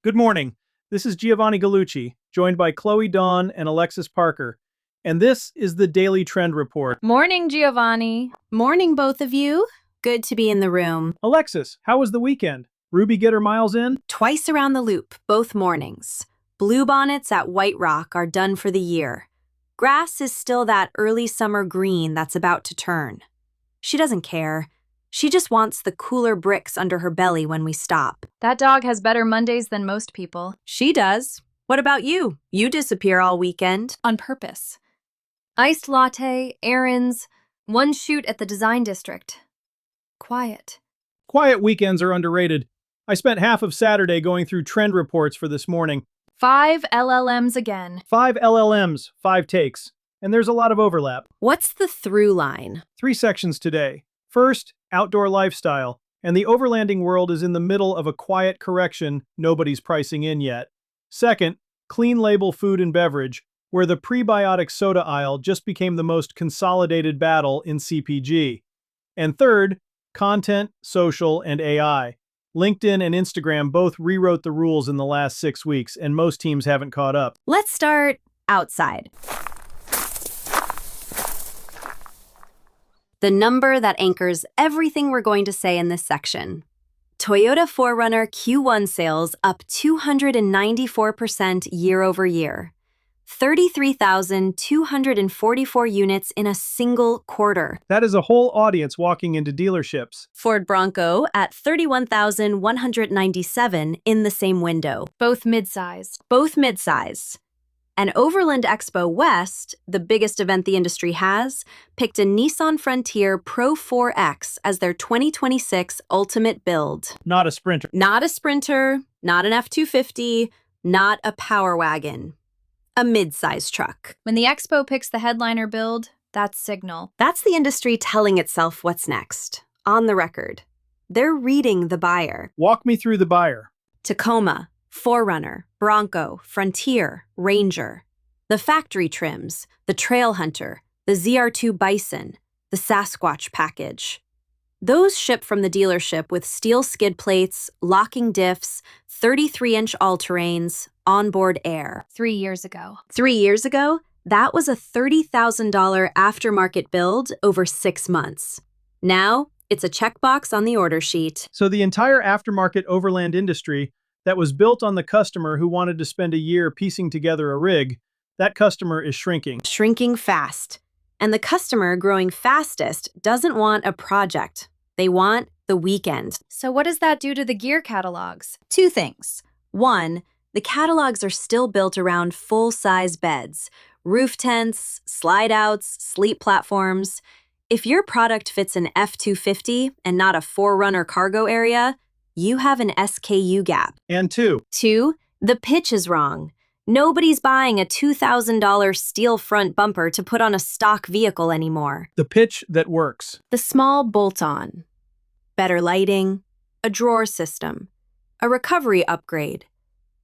Good morning. This is Giovanni Gallucci, joined by Chloe Dawn and Alexis Parker, and this is the Daily Trend Report. Morning, Giovanni. Morning, both of you. Good to be in the room. Alexis, how was the weekend? Ruby get her miles in? Twice around the loop, both mornings. Bluebonnets at White Rock are done for the year. Grass is still that early summer green that's about to turn. She doesn't care. She just wants the cooler bricks under her belly when we stop. That dog has better Mondays than most people. She does. What about you? You disappear all weekend. On purpose. Iced latte, errands, one shoot at the design district. Quiet. Quiet weekends are underrated. I spent half of Saturday going through trend reports for this morning. 5 LLMs again. 5 LLMs, 5 takes. And there's a lot of overlap. What's the through line? 3 sections today. First, outdoor lifestyle. And the overlanding world is in the middle of a quiet correction nobody's pricing in yet. Second, clean label food and beverage, where the prebiotic soda aisle just became the most consolidated battle in CPG. And third, content, social, and AI. LinkedIn and Instagram both rewrote the rules in the last 6 weeks, and most teams haven't caught up. Let's start outside. The number that anchors everything we're going to say in this section. Toyota 4Runner Q1 sales up 294% year over year. 33,244 units in a single quarter. That is a whole audience walking into dealerships. Ford Bronco at 31,197 in the same window. Both mid-size. Both mid-size. And Overland Expo West, the biggest event the industry has, picked a Nissan Frontier Pro 4X as their 2026 ultimate build. Not a Sprinter. Not a Sprinter, not an F-250, not a Power Wagon. A mid-size truck. When the expo picks the headliner build, that's signal. That's the industry telling itself what's next. On the record. They're reading the buyer. Walk me through the buyer. Tacoma, 4Runner, Bronco, Frontier, Ranger. The factory trims, the Trail Hunter, the ZR2 Bison, the Sasquatch package. Those ship from the dealership with steel skid plates, locking diffs, 33-inch all-terrains, onboard air. 3 years ago. 3 years ago, that was a $30,000 aftermarket build over 6 months. Now, it's a checkbox on the order sheet. So the entire aftermarket overland industry that was built on the customer who wanted to spend a year piecing together a rig, that customer is shrinking. Shrinking fast. And the customer growing fastest doesn't want a project. They want the weekend. So what does that do to the gear catalogs? 2 things. 1, the catalogs are still built around full-size beds, roof tents, slide-outs, sleep platforms. If your product fits an F-250 and not a 4Runner cargo area, you have an SKU gap. And 2, 2, the pitch is wrong. Nobody's buying a $2,000 steel front bumper to put on a stock vehicle anymore. the pitch that works. The small bolt-on. Better lighting, a drawer system, a recovery upgrade.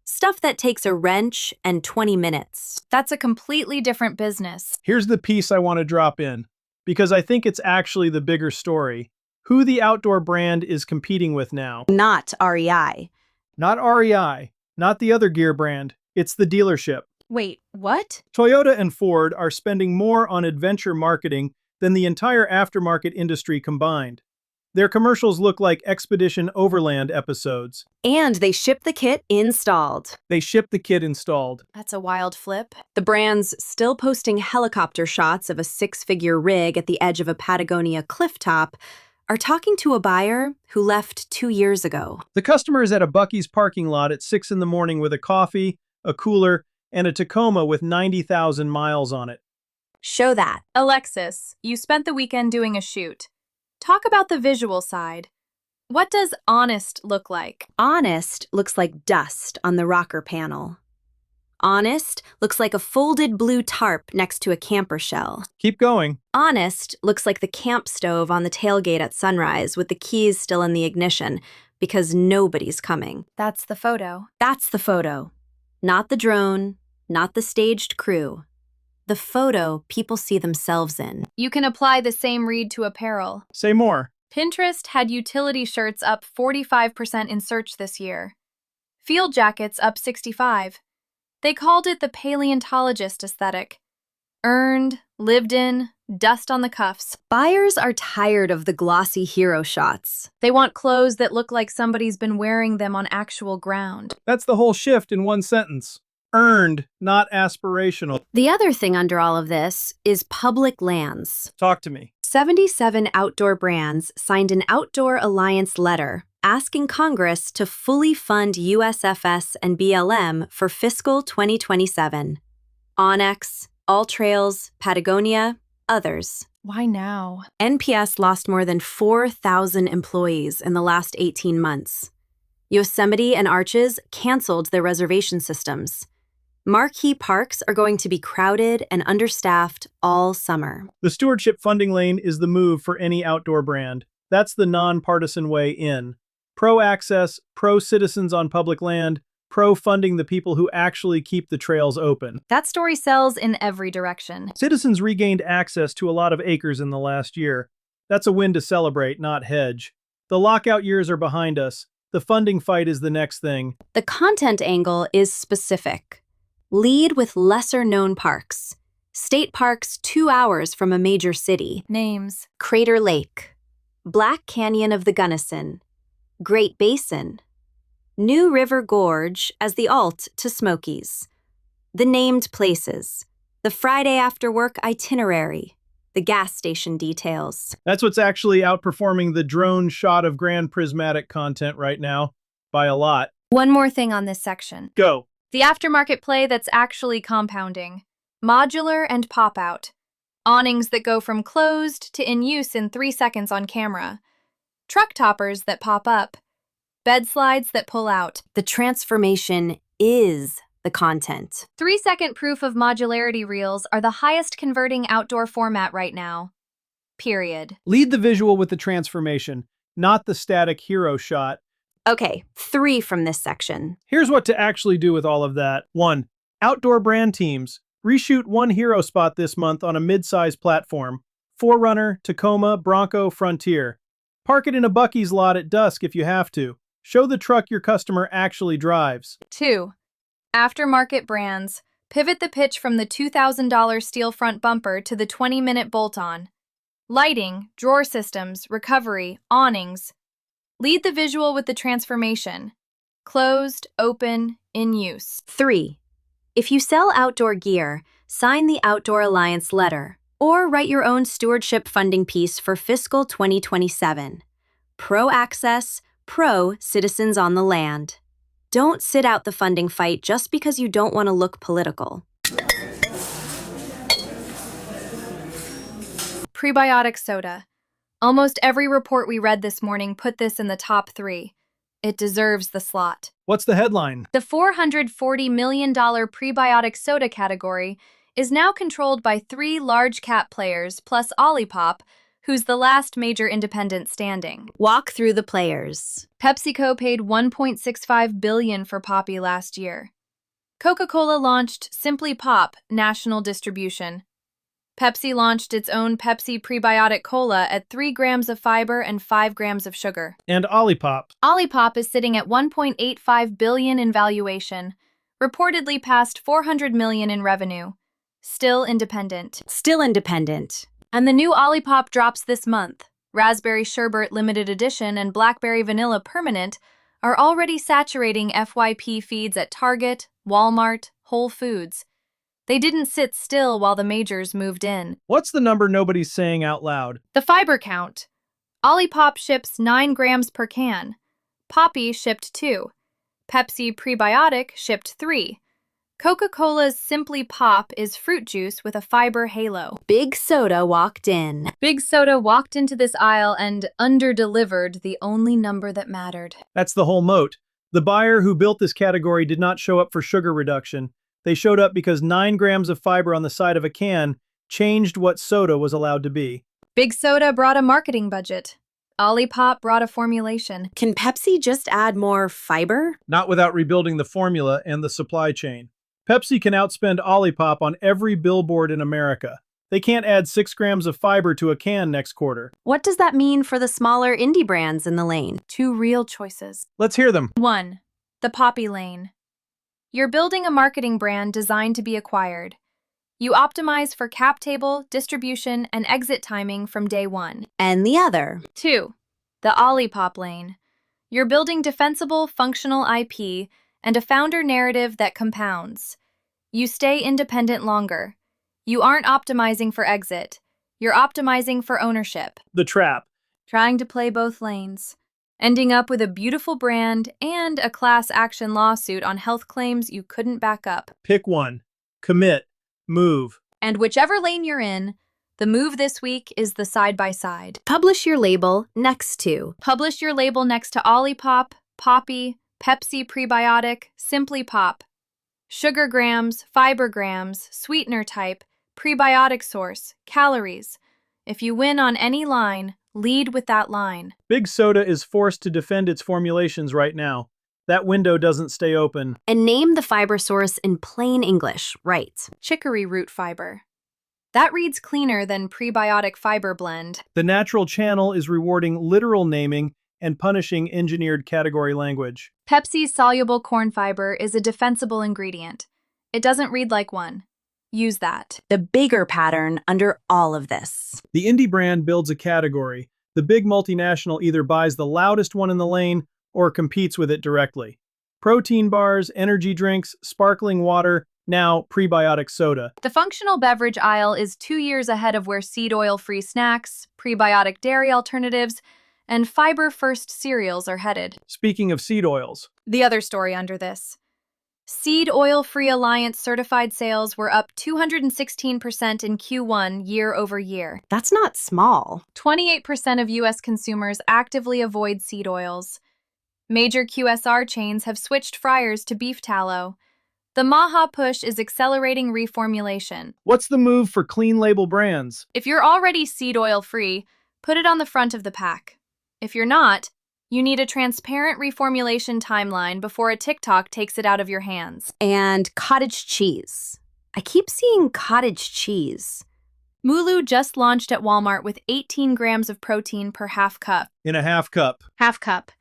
Stuff that takes a wrench and 20 minutes. That's a completely different business. Here's the piece I want to drop in, because I think it's actually the bigger story. Who the outdoor brand is competing with now. Not REI. Not REI, not the other gear brand. It's the dealership. Wait, what? Toyota and Ford are spending more on adventure marketing than the entire aftermarket industry combined. Their commercials look like Expedition Overland episodes. And they ship the kit installed. They ship the kit installed. That's a wild flip. The brand's still posting helicopter shots of a 6-figure rig at the edge of a Patagonia clifftop are talking to a buyer who left 2 years ago. The customer is at a Buc-ee's parking lot at 6 in the morning with a coffee, a cooler, and a Tacoma with 90,000 miles on it. Show that. Alexis, you spent the weekend doing a shoot. Talk about the visual side. What does honest look like? Honest looks like dust on the rocker panel. Honest looks like a folded blue tarp next to a camper shell. Keep going. Honest looks like the camp stove on the tailgate at sunrise with the keys still in the ignition because nobody's coming. That's the photo. That's the photo. Not the drone, not the staged crew. The photo people see themselves in. You can apply the same read to apparel. Say more. Pinterest had utility shirts up 45% in search this year. Field jackets up 65. They called it the paleontologist aesthetic. Earned, lived in, dust on the cuffs. Buyers are tired of the glossy hero shots. They want clothes that look like somebody's been wearing them on actual ground. That's the whole shift in one sentence. Earned, not aspirational. The other thing under all of this is public lands. Talk to me. 77 outdoor brands signed an Outdoor Alliance letter asking Congress to fully fund USFS and BLM for fiscal 2027. Onyx, All Trails, Patagonia, others. Why now? NPS lost more than 4,000 employees in the last 18 months. Yosemite and Arches canceled their reservation systems. Marquee parks are going to be crowded and understaffed all summer. The stewardship funding lane is the move for any outdoor brand. That's the nonpartisan way in. Pro-access, pro-citizens on public land, pro-funding the people who actually keep the trails open. That story sells in every direction. Citizens regained access to a lot of acres in the last year. That's a win to celebrate, not hedge. The lockout years are behind us. The funding fight is the next thing. The content angle is specific. Lead with lesser-known parks. State parks 2 hours from a major city. Names. Crater Lake, Black Canyon of the Gunnison, Great Basin, New River Gorge as the alt to Smokies, the named places, the Friday after work itinerary, the gas station details. That's what's actually outperforming the drone shot of Grand Prismatic content right now, by a lot. One more thing on this section. Go. The aftermarket play that's actually compounding. Modular and pop-out. Awnings that go from closed to in use in 3 seconds on camera. Truck toppers that pop up. Bed slides that pull out. The transformation is the content. 3-second proof of modularity reels are the highest converting outdoor format right now. Period. Lead the visual with the transformation, not the static hero shot. Okay, 3 from this section. Here's what to actually do with all of that. 1. Outdoor brand teams. Reshoot one hero spot this month on a mid-size platform. 4Runner, Tacoma, Bronco, Frontier. Park it in a Buc-ee's lot at dusk if you have to. Show the truck your customer actually drives. 2. Aftermarket brands. Pivot the pitch from the $2,000 steel front bumper to the 20-minute bolt-on. Lighting, drawer systems, recovery, awnings. Lead the visual with the transformation. Closed, open, in use. 3. If you sell outdoor gear, sign the Outdoor Alliance letter or write your own stewardship funding piece for fiscal 2027. Pro-access, pro-citizens on the land. Don't sit out the funding fight just because you don't want to look political. Prebiotic soda. Almost every report we read this morning put this in the top 3. It deserves the slot. What's the headline? The $440 million prebiotic soda category is now controlled by 3 large-cap players plus Olipop, who's the last major independent standing. Walk through the players. PepsiCo paid $1.65 billion for Poppi last year. Coca-Cola launched Simply Pop national distribution. Pepsi launched its own Pepsi Prebiotic Cola at 3 grams of fiber and 5 grams of sugar. And Olipop. Olipop is sitting at $1.85 billion in valuation, reportedly past $400 million in revenue. Still independent. Still independent. And the new Olipop drops this month. Raspberry Sherbet Limited Edition and Blackberry Vanilla Permanent are already saturating FYP feeds at Target, Walmart, Whole Foods. They didn't sit still while the majors moved in. What's the number nobody's saying out loud? The fiber count. Olipop ships 9 grams per can. Poppi shipped 2. Pepsi Prebiotic shipped 3. Coca-Cola's Simply Pop is fruit juice with a fiber halo. Big Soda walked in. Big Soda walked into this aisle and under-delivered the only number that mattered. That's the whole moat. The buyer who built this category did not show up for sugar reduction. They showed up because 9 grams of fiber on the side of a can changed what soda was allowed to be. Big Soda brought a marketing budget. Olipop brought a formulation. Can Pepsi just add more fiber? Not without rebuilding the formula and the supply chain. Pepsi can outspend Olipop on every billboard in America. They can't add 6 grams of fiber to a can next quarter. What does that mean for the smaller indie brands in the lane? 2 real choices. Let's hear them. 1. The poppy lane. You're building a marketing brand designed to be acquired. You optimize for cap table, distribution, and exit timing from day one. And the other. 2. The Olipop lane. You're building defensible, functional IP and a founder narrative that compounds. You stay independent longer. You aren't optimizing for exit. You're optimizing for ownership. The trap. Trying to play both lanes. Ending up with a beautiful brand and a class action lawsuit on health claims you couldn't back up. Pick one. Commit. Move. And whichever lane you're in, the move this week is the side-by-side. Publish your label next to. Publish your label next to Olipop, Poppy, Pepsi Prebiotic, Simply Pop. Sugar grams, fiber grams, sweetener type, prebiotic source, calories. If you win on any line, lead with that line. Big Soda is forced to defend its formulations right now. That window doesn't stay open. And name the fiber source in plain English, right? Chicory root fiber. That reads cleaner than prebiotic fiber blend. The natural channel is rewarding literal naming and punishing engineered category language. Pepsi's soluble corn fiber is a defensible ingredient. It doesn't read like one. Use that. The bigger pattern under all of this. The indie brand builds a category. The big multinational either buys the loudest one in the lane or competes with it directly. Protein bars, energy drinks, sparkling water, now prebiotic soda. The functional beverage aisle is 2 years ahead of where seed oil-free snacks, prebiotic dairy alternatives, and fiber-first cereals are headed. Speaking of seed oils. The other story under this. Seed Oil-Free Alliance certified sales were up 216% in Q1 year over year. That's not small. 28% of U.S. consumers actively avoid seed oils. Major QSR chains have switched fryers to beef tallow. The Maha push is accelerating reformulation. What's the move for clean label brands? If you're already seed oil-free, put it on the front of the pack. If you're not, you need a transparent reformulation timeline before a TikTok takes it out of your hands. And cottage cheese. I keep seeing cottage cheese. Mulu just launched at Walmart with 18 grams of protein per half cup. In a half cup. Half cup.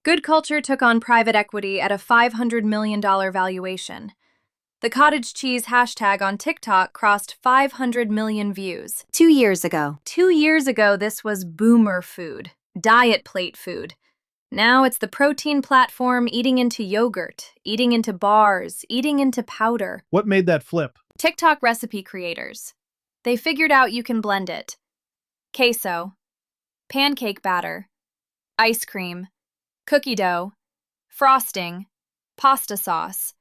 Good Culture took on private equity at a $500 million valuation. The cottage cheese hashtag on TikTok crossed 500 million views. 2 years ago. 2 years ago, this was boomer food, diet plate food. Now it's the protein platform eating into yogurt, eating into bars, eating into powder. What made that flip? TikTok recipe creators. They figured out you can blend it. Queso, pancake batter, ice cream, cookie dough, frosting, pasta sauce.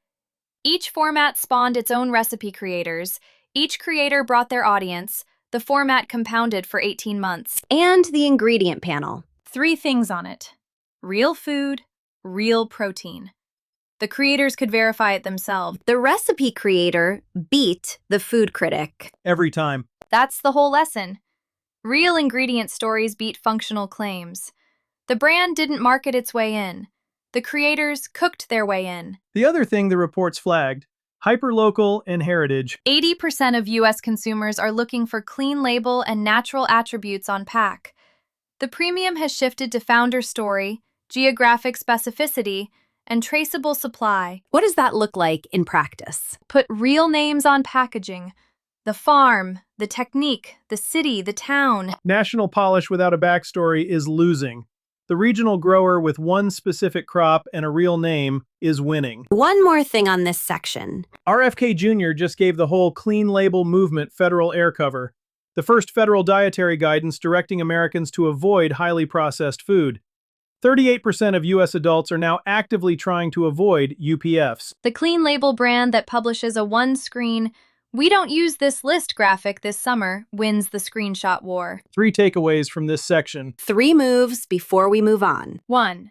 Each format spawned its own recipe creators. Each creator brought their audience. The format compounded for 18 months. And the ingredient panel. 3 things on it. Real food, real protein. The creators could verify it themselves. The recipe creator beat the food critic. Every time. That's the whole lesson. Real ingredient stories beat functional claims. The brand didn't market its way in. The creators cooked their way in. The other thing the reports flagged, hyperlocal and heritage. 80% of U.S. consumers are looking for clean label and natural attributes on pack. The premium has shifted to founder story, geographic specificity, and traceable supply. What does that look like in practice? Put real names on packaging. The farm, the technique, the city, the town. National polish without a backstory is losing. The regional grower with one specific crop and a real name is winning. One more thing on this section. RFK Jr. just gave the whole clean label movement federal air cover. The first federal dietary guidance directing Americans to avoid highly processed food. 38% of U.S. adults are now actively trying to avoid UPFs. The clean label brand that publishes a one-screen, "We don't use this list" graphic this summer wins the screenshot war. 3 takeaways from this section. 3 moves before we move on. 1.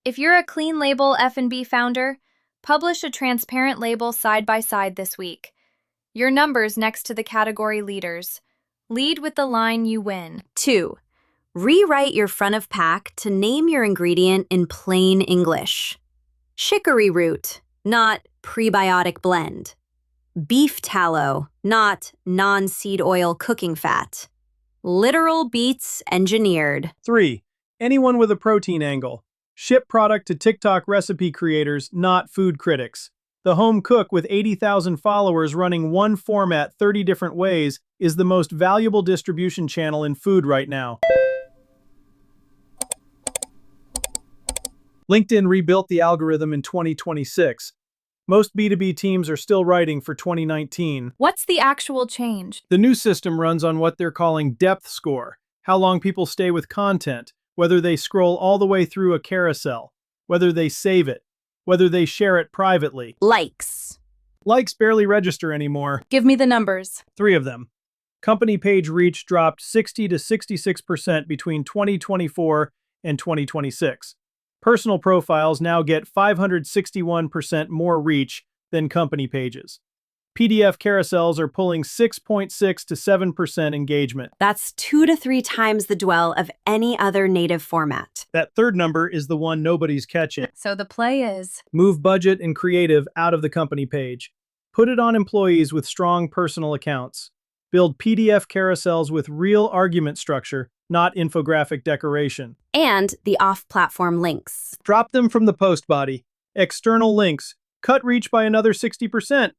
If you're a clean label F&B founder, publish a transparent label side by side this week. Your numbers next to the category leaders. Lead with the line you win. 2. Rewrite your front of pack to name your ingredient in plain English. Chicory root, not prebiotic blend. Beef tallow, not non-seed oil cooking fat. Literal beats engineered. 3. Anyone with a protein angle. Ship product to TikTok recipe creators, not food critics. The home cook with 80,000 followers running one format 30 different ways is the most valuable distribution channel in food right now. LinkedIn rebuilt the algorithm in 2026. Most B2B teams are still writing for 2019. What's the actual change? The new system runs on what they're calling depth score, how long people stay with content, whether they scroll all the way through a carousel, whether they save it, whether they share it privately. Likes. Likes barely register anymore. Give me the numbers. 3 of them. Company page reach dropped 60 to 66% between 2024 and 2026. Personal profiles now get 561% more reach than company pages. PDF carousels are pulling 6.6 to 7% engagement. That's 2 to 3 times the dwell of any other native format. That third number is the one nobody's catching. So the play is... Move budget and creative out of the company page. Put it on employees with strong personal accounts. Build PDF carousels with real argument structure, not infographic decoration. And the off-platform links. Drop them from the post body. External links. Cut reach by another 60%.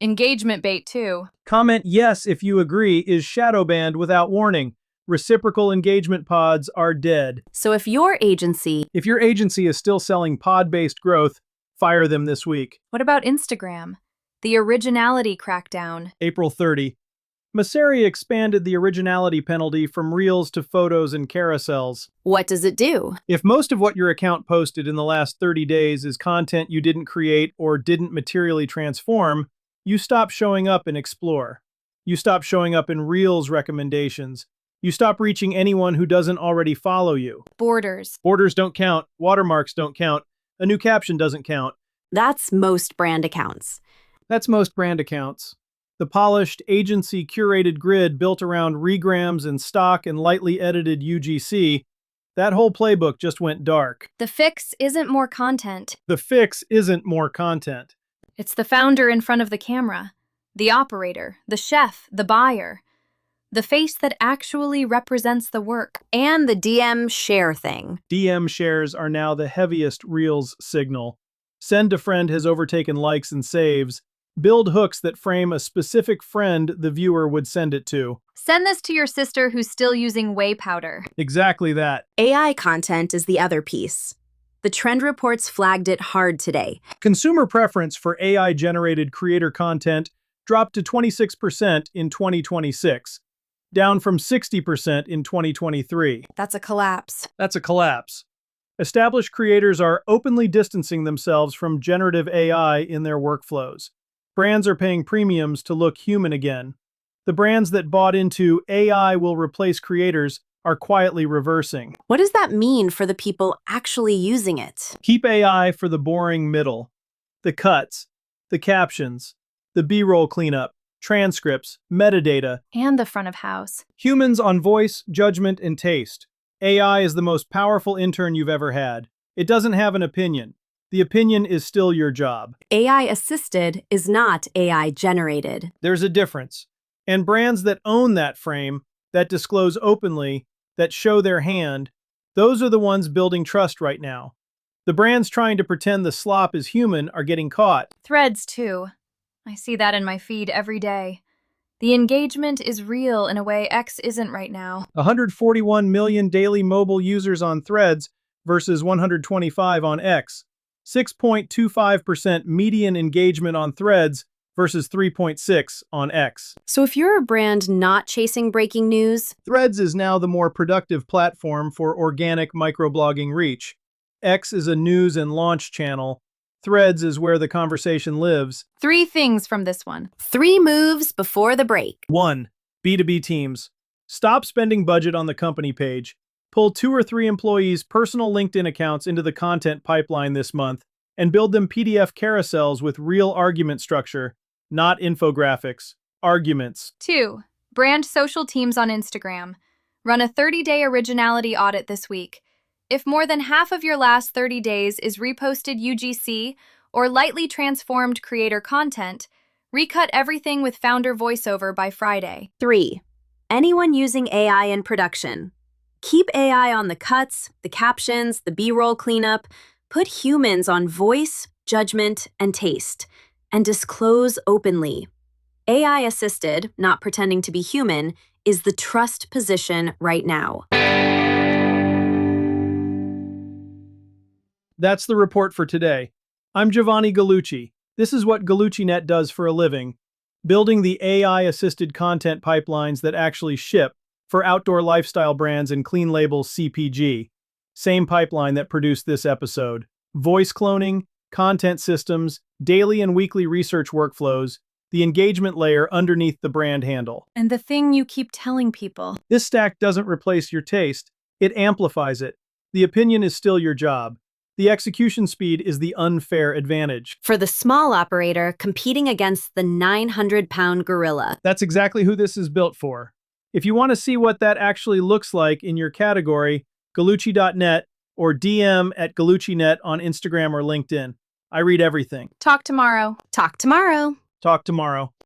Engagement bait too. Comment yes if you agree is shadow banned without warning. Reciprocal engagement pods are dead. So if your agency is still selling pod-based growth, fire them this week. What about Instagram? The originality crackdown. April 30. Messeri expanded the originality penalty from reels to photos and carousels. What does it do? If most of what your account posted in the last 30 days is content you didn't create or didn't materially transform, you stop showing up in Explore. You stop showing up in Reels recommendations. You stop reaching anyone who doesn't already follow you. Borders. Borders don't count. Watermarks don't count. A new caption doesn't count. That's most brand accounts. That's most brand accounts. The polished, agency-curated grid built around regrams and stock and lightly edited UGC, that whole playbook just went dark. The fix isn't more content. The fix isn't more content. It's the founder in front of the camera, the operator, the chef, the buyer, the face that actually represents the work. And the DM share thing. DM shares are now the heaviest Reels signal. Send to friend has overtaken likes and saves. Build hooks that frame a specific friend the viewer would send it to. Send this to your sister who's still using whey powder. Exactly that. AI content is the other piece. The trend reports flagged it hard today. Consumer preference for AI-generated creator content dropped to 26% in 2026, down from 60% in 2023. That's a collapse. That's a collapse. Established creators are openly distancing themselves from generative AI in their workflows. Brands are paying premiums to look human again. The brands that bought into AI will replace creators are quietly reversing. What does that mean for the people actually using it? Keep AI for the boring middle. The cuts, the captions, the B-roll cleanup, transcripts, metadata. And the front of house. Humans on voice, judgment, and taste. AI is the most powerful intern you've ever had. It doesn't have an opinion. The opinion is still your job. AI assisted is not AI generated. There's a difference. And brands that own that frame, that disclose openly, that show their hand, those are the ones building trust right now. The brands trying to pretend the slop is human are getting caught. Threads too. I see that in my feed every day. The engagement is real in a way X isn't right now. 141 million daily mobile users on Threads versus 125 on X. 6.25% median engagement on Threads versus 3.6 on X. So if you're a brand not chasing breaking news, Threads is now the more productive platform for organic microblogging reach. X is a news and launch channel. Threads is where the conversation lives. 3 things from this one. 3 moves before the break. 1. B2B teams. Stop spending budget on the company page. Pull 2 or 3 employees' personal LinkedIn accounts into the content pipeline this month and build them PDF carousels with real argument structure, not infographics, arguments. 2. Brand social teams on Instagram. Run a 30-day originality audit this week. If more than half of your last 30 days is reposted UGC or lightly transformed creator content, recut everything with founder voiceover by Friday. 3. Anyone using AI in production. Keep AI on the cuts, the captions, the B-roll cleanup. Put humans on voice, judgment, and taste. And disclose openly. AI-assisted, not pretending to be human, is the trust position right now. That's the report for today. I'm Giovanni Gallucci. This is what GallucciNet does for a living, building the AI-assisted content pipelines that actually ship for outdoor lifestyle brands and clean label CPG. Same pipeline that produced this episode. Voice cloning, content systems, daily and weekly research workflows, the engagement layer underneath the brand handle. And the thing you keep telling people. This stack doesn't replace your taste, it amplifies it. The opinion is still your job. The execution speed is the unfair advantage. For the small operator competing against the 900-pound gorilla. That's exactly who this is built for. If you want to see what that actually looks like in your category, gallucci.net or DM at galluccinet on Instagram or LinkedIn. I read everything. Talk tomorrow. Talk tomorrow. Talk tomorrow.